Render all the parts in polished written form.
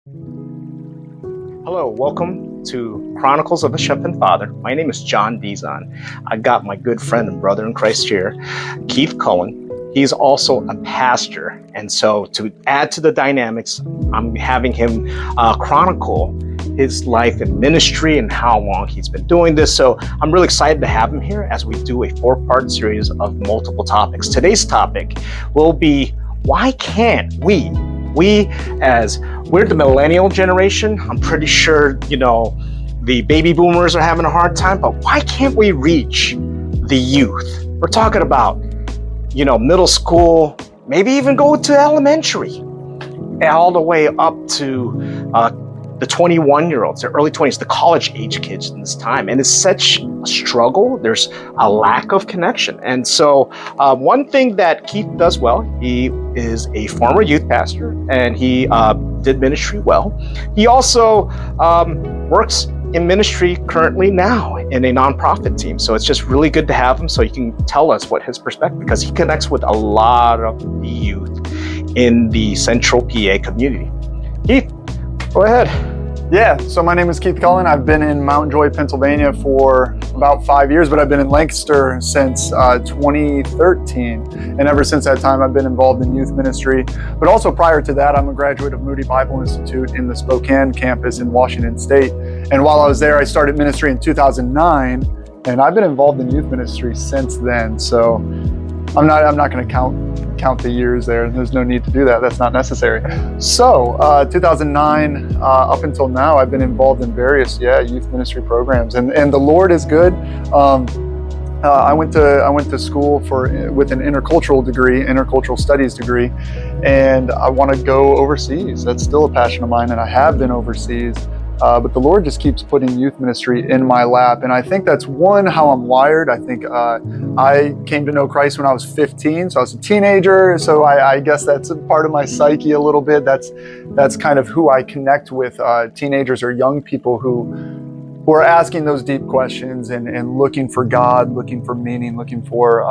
Hello, welcome to Chronicles of a Chef and Father. My name is John Dizon. I got my good friend and brother in Christ here, Keith Cullen. He's also a pastor. And so to add to the dynamics, I'm having him chronicle his life and ministry and how long he's been doing this. So I'm really excited to have him here as we do a 4-part series of multiple topics. Today's topic will be, why can't we as we're the millennial generation, I'm pretty sure, the baby boomers are having a hard time, but why can't we reach the youth? We're talking about, middle school, maybe even go to elementary, all the way up to the 21-year-olds, the early 20s, the college age kids in this time. And it's such a struggle. There's a lack of connection. And so one thing that Keith does well, he is a former youth pastor and he did ministry well. He also works in ministry currently now in a nonprofit team. So it's just really good to have him so he can tell us what his perspective, because he connects with a lot of the youth in the central PA community. Keith, go ahead. Yeah, so my name is Keith Cullen. I've been in Mount Joy, Pennsylvania for about 5 years, but I've been in Lancaster since 2013. And ever since that time, I've been involved in youth ministry. But also prior to that, I'm a graduate of Moody Bible Institute in the Spokane campus in Washington State. And while I was there, I started ministry in 2009, and I've been involved in youth ministry since then. So I'm not going to count the years there. There's no need to do that. That's not necessary. So 2009 up until now, I've been involved in various youth ministry programs, and the Lord is good. I went to school with an intercultural studies degree, and I want to go overseas. That's still a passion of mine, and I have been overseas. But the Lord just keeps putting youth ministry in my lap. And I think that's how I'm wired. I think I came to know Christ when I was 15, so I was a teenager. So I guess that's a part of my psyche a little bit. That's kind of who I connect with, teenagers or young people who are asking those deep questions and looking for God, looking for meaning, looking for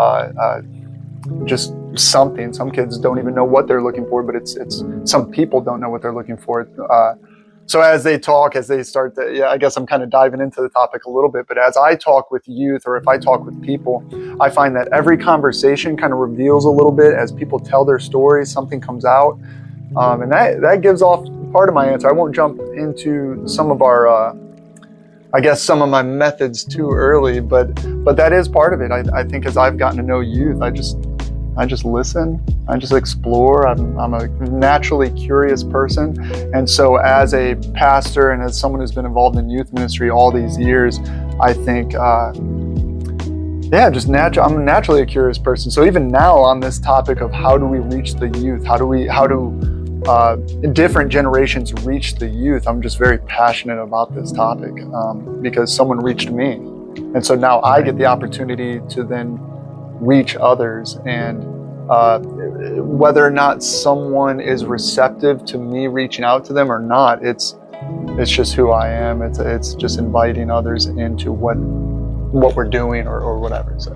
just something. Some kids don't even know what they're looking for, but it's some people don't know what they're looking for. So as they talk, as they start I guess I'm kind of diving into the topic a little bit, but as I talk with youth, or if I talk with people, I find that every conversation kind of reveals a little bit. As people tell their stories, something comes out. And that gives off part of my answer. I won't jump into some of our, some of my methods too early, but that is part of it. I think as I've gotten to know youth, I just listen, I just explore. I'm a naturally curious person. And so as a pastor and as someone who's been involved in youth ministry all these years, I think, I'm naturally a curious person. So even now on this topic of how do we reach the youth, how do different generations reach the youth, I'm just very passionate about this topic because someone reached me. And so now I get the opportunity to then reach others, and whether or not someone is receptive to me reaching out to them or not, it's just who I am. It's just inviting others into what we're doing or whatever. So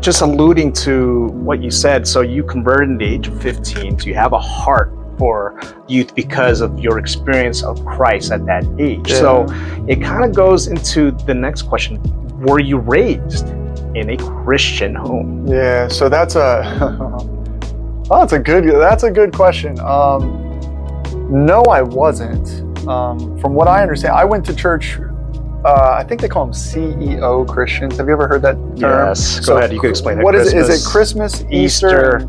just alluding to what you said, so you converted at the age of 15, so you have a heart for youth because of your experience of Christ at that age. Yeah. So it kind of goes into the next question: were you raised in a Christian home? Yeah, so that's a good question. No, I wasn't. From what I understand, I went to church. I think they call them CEO Christians. Have you ever heard that term? Yes. Go ahead. You could explain that. What is it? Is it Christmas, Easter?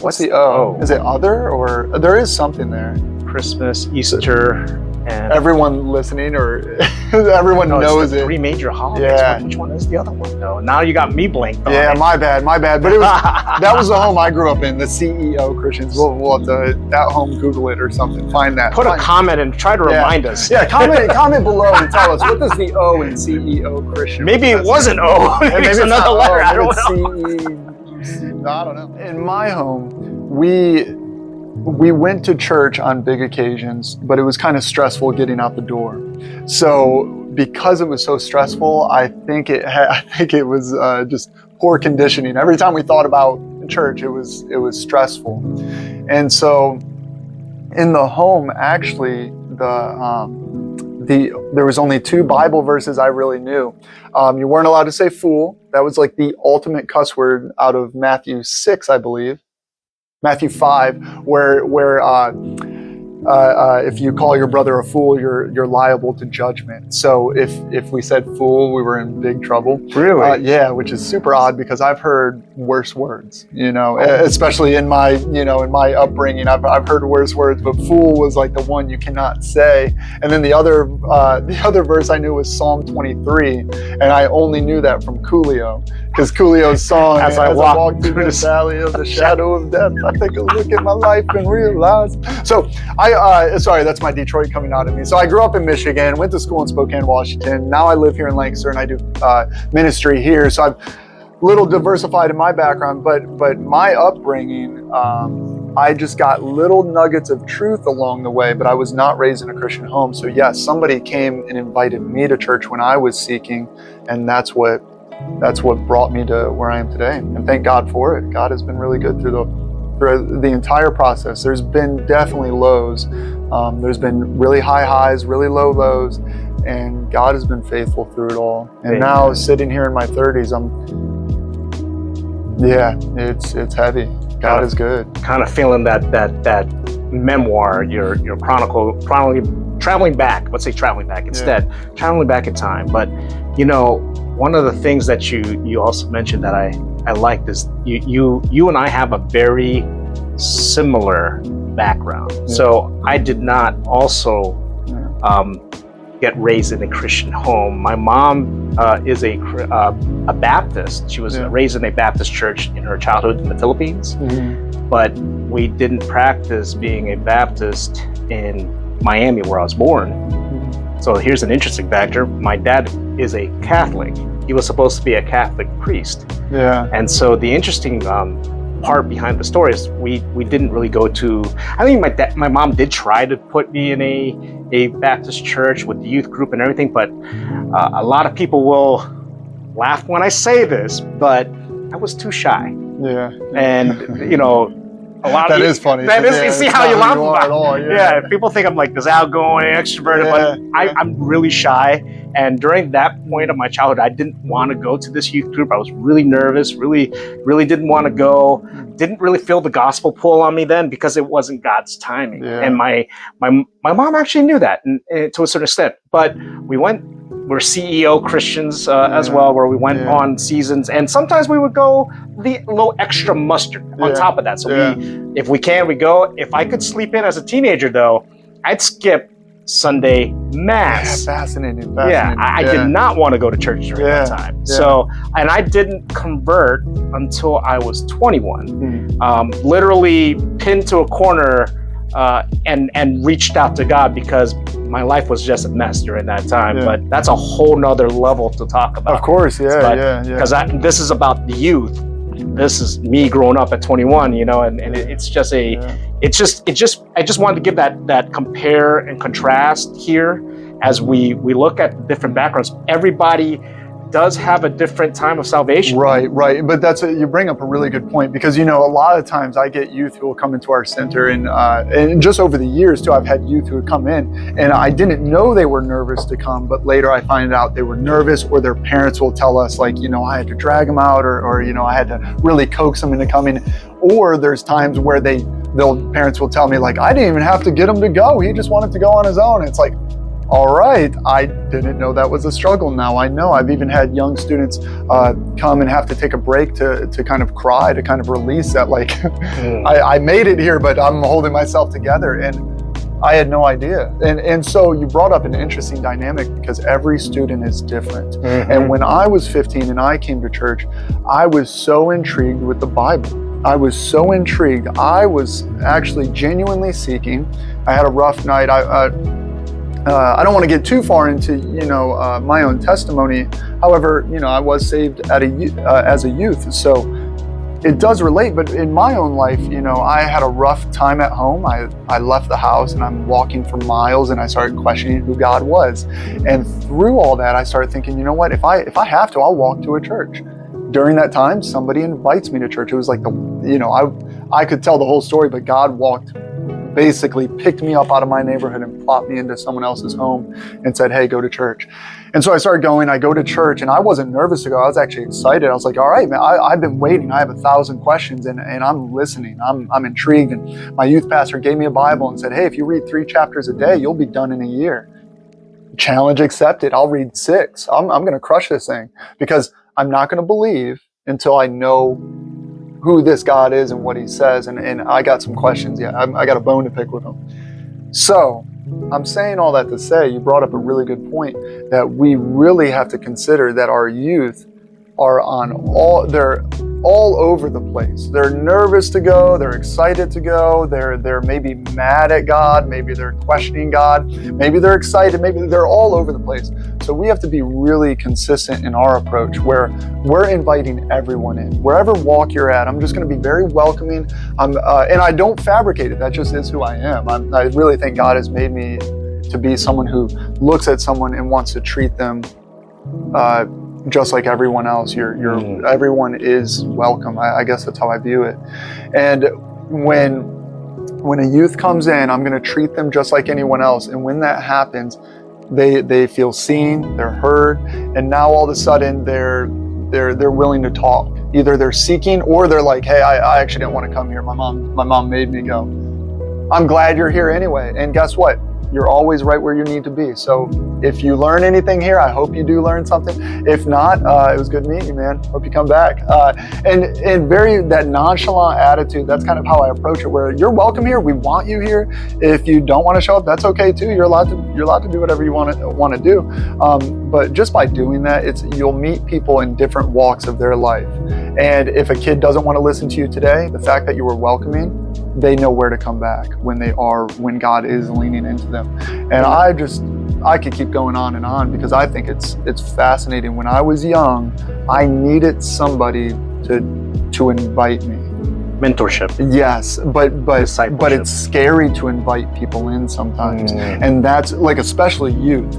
What's the O? Is it other, or there is something there? Christmas, Easter, and everyone listening, or everyone knows it's the it. 3 major holidays. Yeah. Which one is the other one though? Now you got me blanked on. Yeah, my bad. But it was that was the home I grew up in, the CEO Christians. We'll have to at home Google it or something. Find that. Put a comment and try to remind us. Yeah, comment below and tell us, what does the O in CEO Christian? Maybe it wasn't O. Maybe it's another letter. I don't know. I don't know. In my home, we went to church on big occasions, but it was kind of stressful getting out the door. So because it was so stressful, I think it was just poor conditioning. Every time we thought about church, it was stressful. And so in the home, actually, there was only 2 Bible verses I really knew. You weren't allowed to say fool. That was like the ultimate cuss word out of Matthew 6, I believe. Matthew 5, where if you call your brother a fool, you're liable to judgment. So if we said fool, we were in big trouble. Really? Yeah, which is super odd because I've heard worse words, especially in my upbringing. I've heard worse words, but fool was like the one you cannot say. And then the other verse I knew was Psalm 23, and I only knew that from Coolio, because Coolio's song, as I walk through the valley of the shadow of death, I take a look at my life and realize. So sorry, that's my Detroit coming out of me. So I grew up in Michigan, went to school in Spokane, Washington. Now I live here in Lancaster and I do ministry here. So I've a little diversified in my background, but my upbringing, I just got little nuggets of truth along the way, but I was not raised in a Christian home. So yes, somebody came and invited me to church when I was seeking, and that's what brought me to where I am today. And thank God for it. God has been really good through the entire process. There's been definitely lows. There's been really high highs, really low lows, and God has been faithful through it all. And now sitting here in my 30s, it's heavy. God is good. Kind of feeling that memoir, your traveling back. Let's say traveling back instead. Traveling back in time. But one of the things that you also mentioned that I liked is you and I have a very similar background. Yeah. So I did not also get raised in a Christian home. My mom is a Baptist. She was raised in a Baptist church in her childhood in the Philippines, but we didn't practice being a Baptist in Miami, where I was born. So here's an interesting factor. My dad is a Catholic. He was supposed to be a Catholic priest. Yeah. And so the interesting part behind the story is we didn't really go to, I think my mom did try to put me in a Baptist church with the youth group and everything, but a lot of people will laugh when I say this, but I was too shy. Yeah. And, a lot that is funny. That is, you see how you laugh about it. Yeah, people think I'm like this outgoing, extroverted, but I'm really shy. And during that point of my childhood, I didn't want to go to this youth group. I was really nervous, really didn't want to go. Didn't really feel the gospel pull on me then because it wasn't God's timing. Yeah. And my mom actually knew that and to a certain extent. But we're CEO Christians as well, where we went on seasons, and sometimes we would go the little extra mustard on top of that. So if we can, we go. If I could sleep in as a teenager, though, I'd skip Sunday Mass. Yeah, fascinating. Yeah, I did not want to go to church during that time. Yeah. So, and I didn't convert until I was 21. Literally pinned to a corner and reached out to God because my life was just a mess during that time. But that's a whole nother level to talk about. Of course, Because this is about the youth. This is me growing up at 21, and it's just I just wanted to give that compare and contrast here as we look at different backgrounds. Everybody does have a different time of salvation. Right. But you bring up a really good point, because a lot of times I get youth who will come into our center, and just over the years too, I've had youth who would come in, and I didn't know they were nervous to come, but later I find out they were nervous, or their parents will tell us I had to drag them out, or I had to really coax them into coming. Or there's times where parents will tell me I didn't even have to get him to go. He just wanted to go on his own. It's like, all right, I didn't know that was a struggle. Now I know. I've even had young students come and have to take a break to kind of cry, to kind of release that, I made it here, but I'm holding myself together. And I had no idea. And so you brought up an interesting dynamic, because every student is different. And when I was 15 and I came to church, I was so intrigued with the Bible. I was so intrigued. I was actually genuinely seeking. I had a rough night. I don't want to get too far into, my own testimony. However, I was saved as a youth, so it does relate. But in my own life, I had a rough time at home. I left the house and I'm walking for miles, and I started questioning who God was. And through all that, I started thinking, what? If I have to, I'll walk to a church. During that time, somebody invites me to church. It was like I could tell the whole story, but God walked basically picked me up out of my neighborhood and plopped me into someone else's home and said, hey, go to church. And so I started going, I go to church, and I wasn't nervous to go. I was actually excited. I was like, all right, man, I've been waiting. I have 1,000 questions and I'm listening. I'm intrigued. And my youth pastor gave me a Bible and said, hey, if you read 3 chapters a day, you'll be done in a year. Challenge accepted. I'll read 6. I'm going to crush this thing because I'm not going to believe until I know who this God is and what he says. And I got some questions. Yeah, I got a bone to pick with him. So I'm saying all that to say, you brought up a really good point, that we really have to consider that our youth are they're all over the place. They're nervous to go, they're excited to go, they're maybe mad at God, maybe they're questioning God, maybe they're excited, maybe they're all over the place. So we have to be really consistent in our approach where we're inviting everyone in. Wherever walk you're at, I'm just going to be very welcoming. And I don't fabricate it. That just is who I am. I really think God has made me to be someone who looks at someone and wants to treat them just like everyone else. Everyone is welcome. I guess that's how I view it. And when a youth comes in, I'm going to treat them just like anyone else. And when that happens, they feel seen, they're heard, and now all of a sudden they're willing to talk. Either they're seeking or they're like, hey, I actually didn't want to come here. My mom made me go. I'm glad you're here anyway. And guess what? You're always right where you need to be. So if you learn anything here, I hope you do learn something. If not, it was good meeting you, man. Hope you come back. And very that nonchalant attitude, that's kind of how I approach it, where you're welcome here. We want you here. If you don't want to show up, that's okay too. You're allowed to do whatever you want to do. But just by doing that, you'll meet people in different walks of their life. And if a kid doesn't want to listen to you today, the fact that you were welcoming, they know where to come back when God is leaning into them. And I could keep going on and on because I think it's fascinating. When I was young, I needed somebody to invite me. Mentorship. Yes, but it's scary to invite people in sometimes. And that's like, especially youth.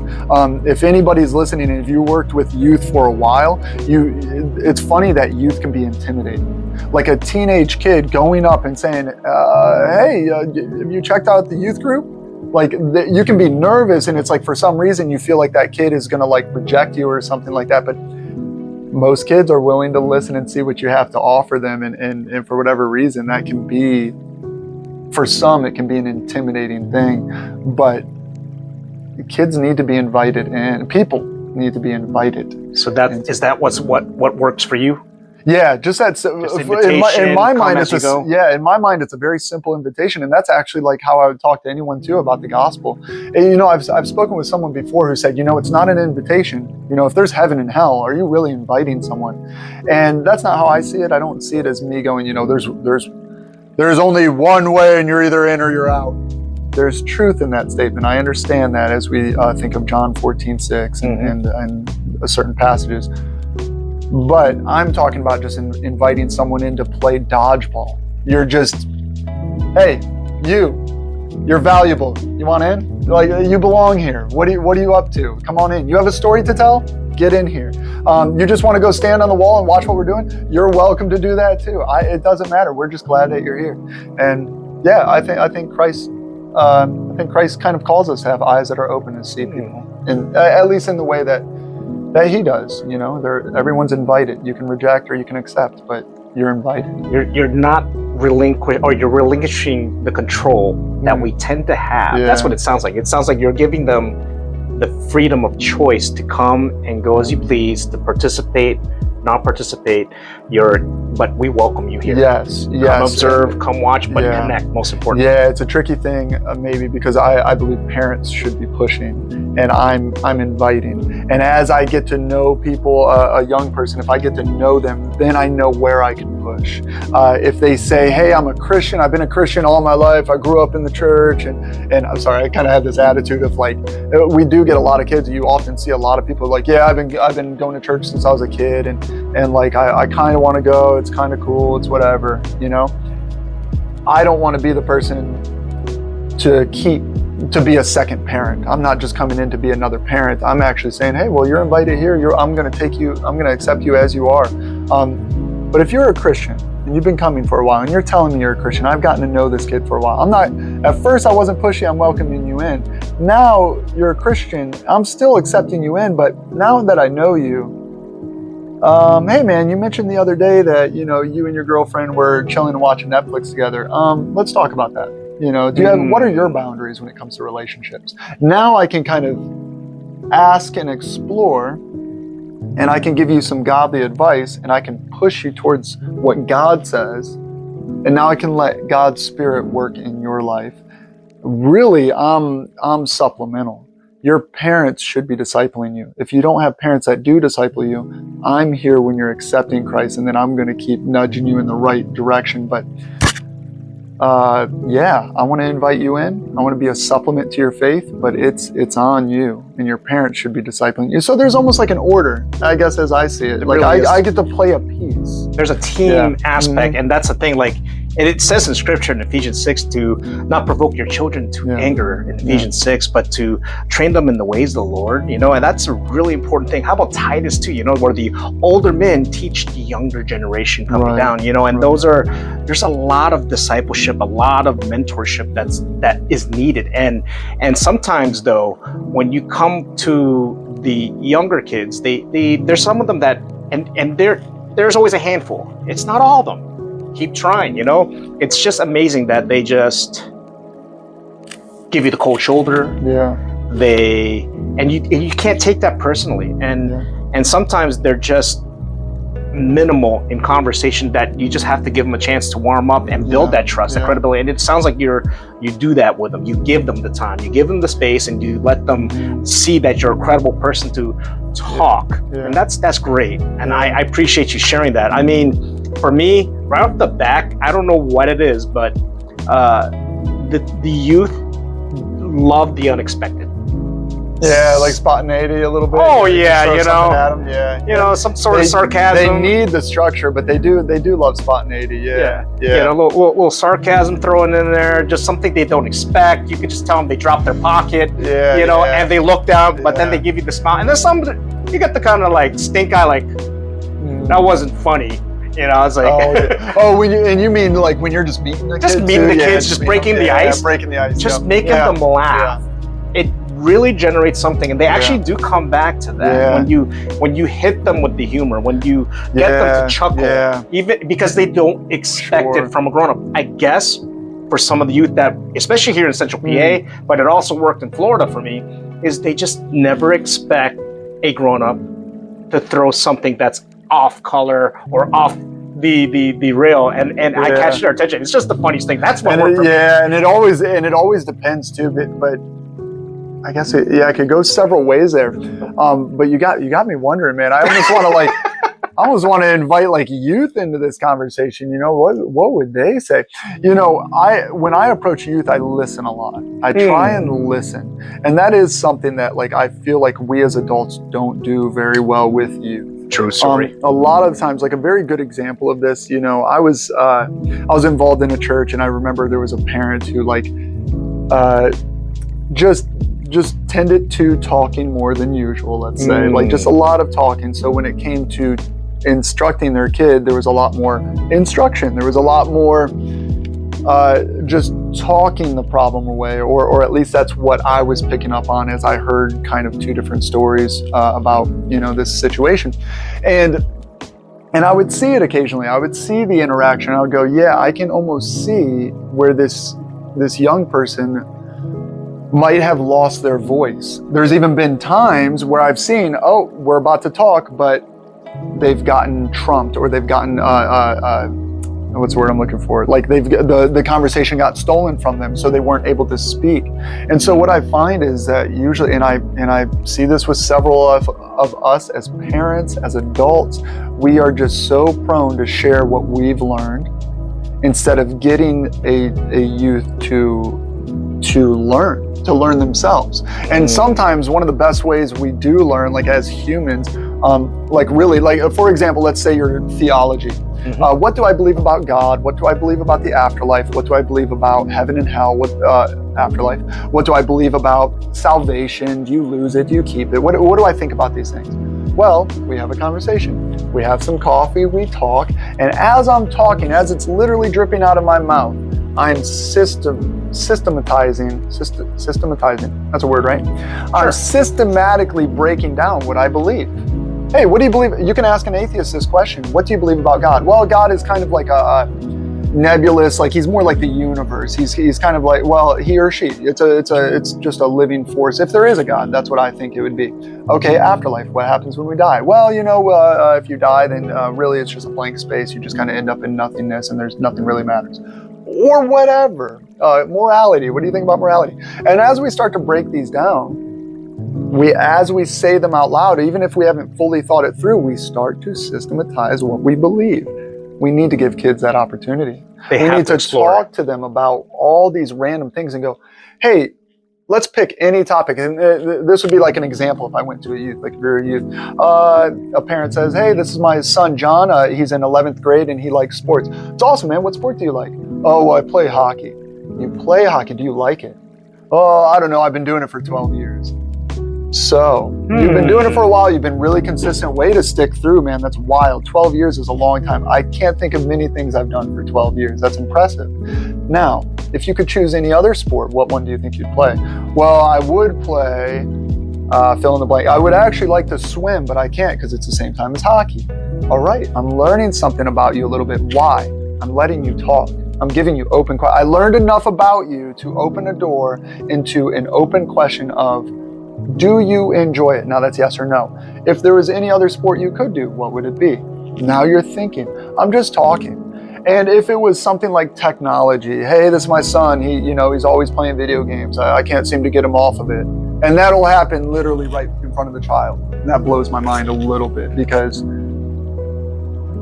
If anybody's listening and if you worked with youth for a while, it's funny that youth can be intimidating. Like a teenage kid going up and saying, hey, have you checked out the youth group? Like you can be nervous, and it's like for some reason you feel like that kid is gonna like reject you or something like that. But most kids are willing to listen and see what you have to offer them, and for whatever reason that can be, for some it can be an intimidating thing. But kids need to be invited in. People need to be invited. So what works for you? Yeah, just that. In my mind, it's a very simple invitation, and that's actually like how I would talk to anyone too about the gospel. And, I've spoken with someone before who said, it's not an invitation. If there's heaven and hell, are you really inviting someone? And that's not how I see it. I don't see it as me going, there's only one way, and you're either in or you're out. There's truth in that statement. I understand that as we think of John 14:6 and certain passages. But I'm talking about just inviting someone in to play dodgeball. You're just, hey, you're valuable. You want in? Like, you belong here. What are you up to? Come on in. You have a story to tell? Get in here. You just want to go stand on the wall and watch what we're doing? You're welcome to do that too. It doesn't matter. We're just glad that you're here. And yeah, I think Christ kind of calls us to have eyes that are open to see people, and at least in the way that he does. Everyone's invited. You can reject or you can accept, but you're invited. You're not you're relinquishing the control that we tend to have. Yeah. That's what it sounds like. It sounds like you're giving them the freedom of choice to come and go as you please, to participate, not participate. But we welcome you here. Yes. Come observe, come watch, but connect, most important. Yeah, it's a tricky thing, maybe, because I believe parents should be pushing, and I'm inviting. And as I get to know people, a young person, if I get to know them, then I know where I can push. If they say, hey, I'm a Christian, I've been a Christian all my life, I grew up in the church, and I'm sorry, I kind of have this attitude of like, we do get a lot of kids. You often see a lot of people like, yeah, I've been going to church since I was a kid, and like I kind of want to go. It's kind of cool. It's whatever, I don't want to be the person to be a second parent. I'm not just coming in to be another parent. I'm actually saying, hey, well, you're invited here. I'm going to accept you as you are. But if you're a Christian and you've been coming for a while and you're telling me you're a Christian, I've gotten to know this kid for a while. At first I wasn't pushy, I'm welcoming you in. Now you're a Christian, I'm still accepting you in, but now that I know you, hey man, you mentioned the other day that, you and your girlfriend were chilling and watching Netflix together. Let's talk about that. What are your boundaries when it comes to relationships? Now I can kind of ask and explore, and I can give you some godly advice, and I can push you towards what God says, and now I can let God's Spirit work in your life. Really, I'm supplemental. Your parents should be discipling you. If you don't have parents that do disciple you, I'm here when you're accepting Christ, and then I'm going to keep nudging you in the right direction. But I want to invite you in. I want to be a supplement to your faith, but it's on you, and your parents should be discipling you. So there's almost like an order, I guess, as I see it. Like really I get to play a piece. There's a team aspect, and that's the thing. Like, and it says in Scripture in Ephesians 6 to not provoke your children to anger in Ephesians 6, but to train them in the ways of the Lord. And that's a really important thing. How about Titus 2? Where the older men teach the younger generation coming down. And there's a lot of discipleship, a lot of mentorship that is needed. And sometimes though, when you come to the younger kids, there's some of them that and there's always a handful. It's not all of them. Keep trying, It's just amazing that they just give you the cold shoulder. Yeah. You can't take that personally. And sometimes they're just minimal in conversation that you just have to give them a chance to warm up and build that trust and credibility. And it sounds like you do that with them. You give them the time, you give them the space, and you let them see that you're a credible person to talk. And that's great. And I appreciate you sharing that. I mean, for me, right off the back, I don't know what it is, but the youth love the unexpected. Yeah, like spontaneity a little bit. Oh yeah, some sort of sarcasm. They need the structure, but they do love spontaneity. Yeah. A little sarcasm thrown in there, just something they don't expect. You can just tell them they dropped their pocket. And they look down, but then they give you the smile. And there's some you get the kind of like stink eye, like that wasn't funny. It's like you mean like when you're just meeting the kids? Just meeting the kids, just breaking the ice. Breaking the ice. Just making them laugh. It really generates something, and they actually do come back to that when you hit them with the humor, when you get them to chuckle, even because they don't expect it from a grown-up. I guess for some of the youth that, especially here in Central PA, but it also worked in Florida for me, is they just never expect a grown-up to throw something that's off color or off the rail, and I catch their attention. It's just the funniest thing. That's what worked for me. And it always depends too, but I guess it could go several ways there. But you got me wondering, man. I almost want to invite like youth into this conversation. What would they say? When I approach youth, I listen a lot. I try and listen, and that is something that like I feel like we as adults don't do very well with youth. True story. A lot of times, like a very good example of this, I was involved in a church, and I remember there was a parent who like just tended to talking more than usual, let's say, like just a lot of talking. So when it came to instructing their kid, there was a lot more instruction. There was a lot more just talking the problem away, or at least that's what I was picking up on as I heard kind of two different stories about this situation, and I would see it occasionally. I would see the interaction. I would go, yeah, I can almost see where this young person might have lost their voice. There's even been times where I've seen, we're about to talk, but they've gotten trumped, or they've gotten what's the word I'm looking for? Like the conversation got stolen from them, so they weren't able to speak. And so what I find is that usually, and I see this with several of us as parents, as adults, we are just so prone to share what we've learned instead of getting a youth to learn themselves. And sometimes one of the best ways we do learn, like as humans, for example, let's say your theology. What do I believe about God? What do I believe about the afterlife? What do I believe about heaven and hell? Afterlife? What do I believe about salvation? Do you lose it? Do you keep it? What do I think about these things? Well, we have a conversation. We have some coffee, we talk, and as I'm talking, as it's literally dripping out of my mouth, I'm systematizing, that's a word, right? Sure. I'm systematically breaking down what I believe. Hey, what do you believe? You can ask an atheist this question. What do you believe about God? Well, God is kind of like a nebulous, like he's more like the universe. He's kind of like, well, he or she, it's just a living force. If there is a God, that's what I think it would be. Okay, afterlife, what happens when we die? Well, if you die, then really it's just a blank space. You just kind of end up in nothingness and there's nothing really matters. Or whatever. Morality, what do you think about morality? And as we start to break these down, as we say them out loud, even if we haven't fully thought it through, we start to systematize what we believe. We need to give kids that opportunity. We need to talk to them about all these random things and go, hey, let's pick any topic. And this would be like an example if I went to a youth, like if you're a youth. A parent says, hey, this is my son, John. He's in 11th grade and he likes sports. It's awesome, man. What sport do you like? Oh, I play hockey. You play hockey. Do you like it? Oh, I don't know. I've been doing it for 12 years. So you've been doing it for a while. You've been really consistent. Way to stick through, man. That's wild. 12 years is a long time. I can't think of many things I've done for 12 years. That's impressive. Now, if you could choose any other sport, what one do you think you'd play? Well, I would play fill in the blank. I would actually like to swim, but I can't because it's the same time as hockey. All right, I'm learning something about you a little bit. Why? I'm letting you talk. I'm giving you open questions. I learned enough about you to open a door into an open question of, do you enjoy it? Now that's yes or no. If there was any other sport you could do, what would it be? Now you're thinking. I'm just talking. And if it was something like technology, hey, this is my son. He's always playing video games. I can't seem to get him off of it. And that'll happen literally right in front of the child. And that blows my mind a little bit because,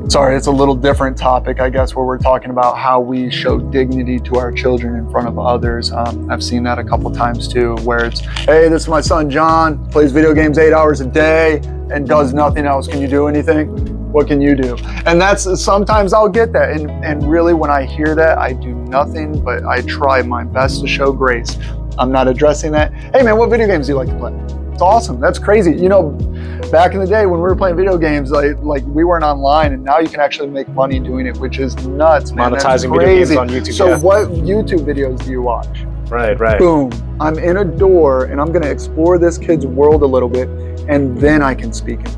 it's a little different topic, I guess, where we're talking about how we show dignity to our children in front of others. I've seen that a couple times too, where it's, hey, this is my son, John, plays video games 8 hours a day and does nothing else. Can you do anything? What can you do? And sometimes I'll get that. And really when I hear that, I do nothing, but I try my best to show grace. I'm not addressing that. Hey man, what video games do you like to play? It's awesome. That's crazy. Back in the day when we were playing video games, like we weren't online, and now you can actually make money doing it, which is nuts, man. Monetizing video games on YouTube. So what YouTube videos do you watch? Right. Boom. I'm in a door, and I'm going to explore this kid's world a little bit, and then I can speak it.